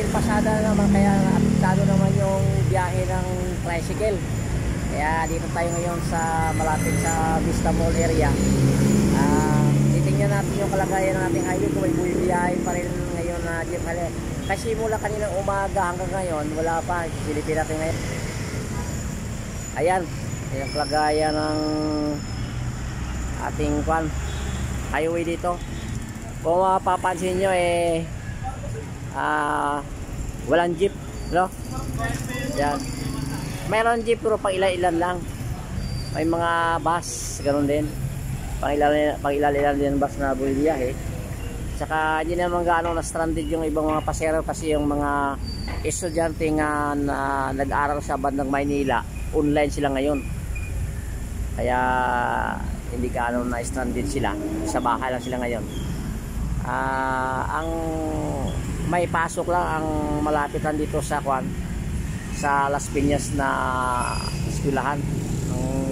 pasada naman, kaya apektado naman yung biyahe ng tricycle. Kaya dito tayo ngayon sa malapit sa Vista Mall area. Titingnan natin yung kalagayan ng ating highway kung may bumibiyahe pa rin ngayon na jeep. Kasi mula kaninang umaga hanggang ngayon wala pa. Silipin natin ngayon. Ayan yung kalagayan ng ating highway dito. Kung mapapansin nyo walang jeep, no? Yan. Mayroon jeep pero pang ilan-ilan lang. May mga bus, ganoon din. Pang ilan-ilan din bus na bumibiyahe. Saka hindi naman gaano na stranded yung ibang mga pasero kasi yung mga estudyante nga na nag-aral sa bandang Maynila, online sila ngayon. Kaya hindi gaano na stranded sila. Sa bahay lang sila ngayon. Ang may pasok lang ang malapitan dito sa sa Las Piñas na eskwelahan.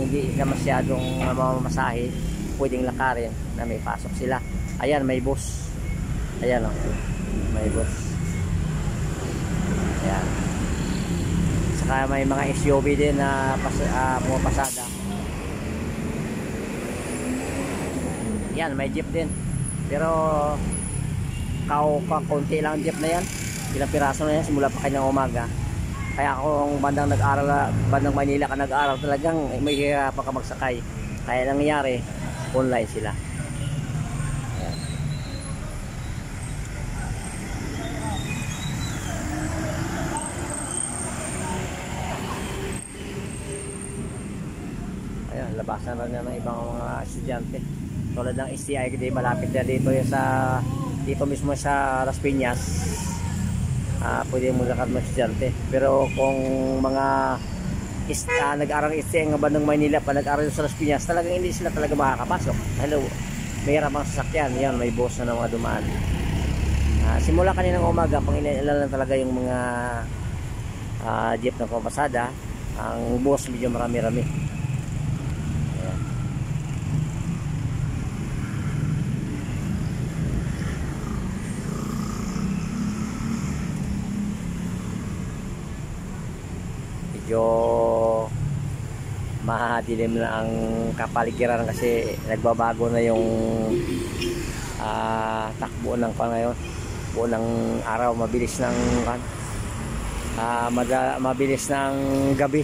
Hindi na masyadong mamamasahe, pwedeng lakarin na may pasok sila. Ayan, may bus. Ayan, may bus. Ayan. Saka may mga SUV din na pumapasada. Yan, may jeep din. Pero kaunti lang jeep na yan. Ilang piraso na yan simula pa kanyang umaga. Kaya kung bandang Manila ka nag-aaral, talagang may hirapan ka magsakay. Kaya nangyayari, online sila. Ayan, labasan na ng ibang mga estudyante. Tulad ng STI, di malapit na dito dito mismo sa Las Piñas. Pwede mo lakad mga estudyante. Pero kung mga nag-aaral STI ng bandang Maynila pa nag-aaral sa Las Piñas, talagang hindi sila talaga makakapasok. Hello, may hirap ang sasakyan. Yan, may bus na mga dumaan. Simula kaninang umaga, pangilan lang talaga yung mga jeep na pumapasada. Ang bus medyo marami-rami. Medyo mahadilim na ang kapaligiran kasi nagbabago na yung takbo ng ngayon. Buo ng araw, mabilis ng mabilis ng gabi.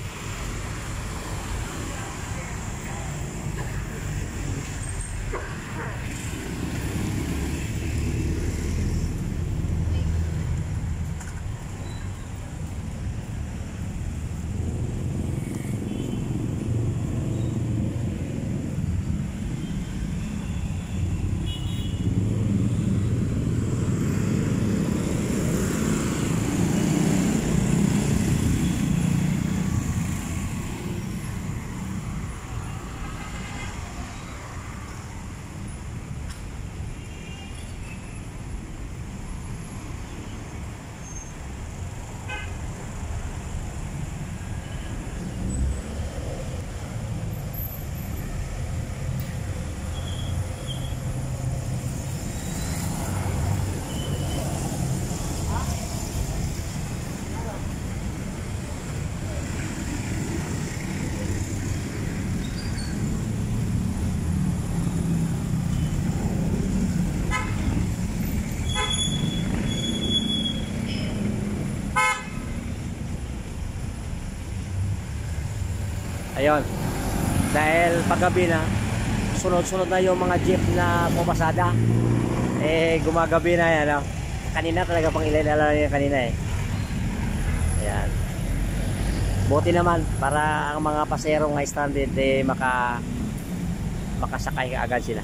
Ayun, dahil paggabi na, sunod-sunod na yung mga jeep na pumapasada. Gumagabi na yan, no? Kanina talaga pang ilan-ilan yan kanina Ayan. Buti naman para ang mga pasero nga stranded makasakay agad sila.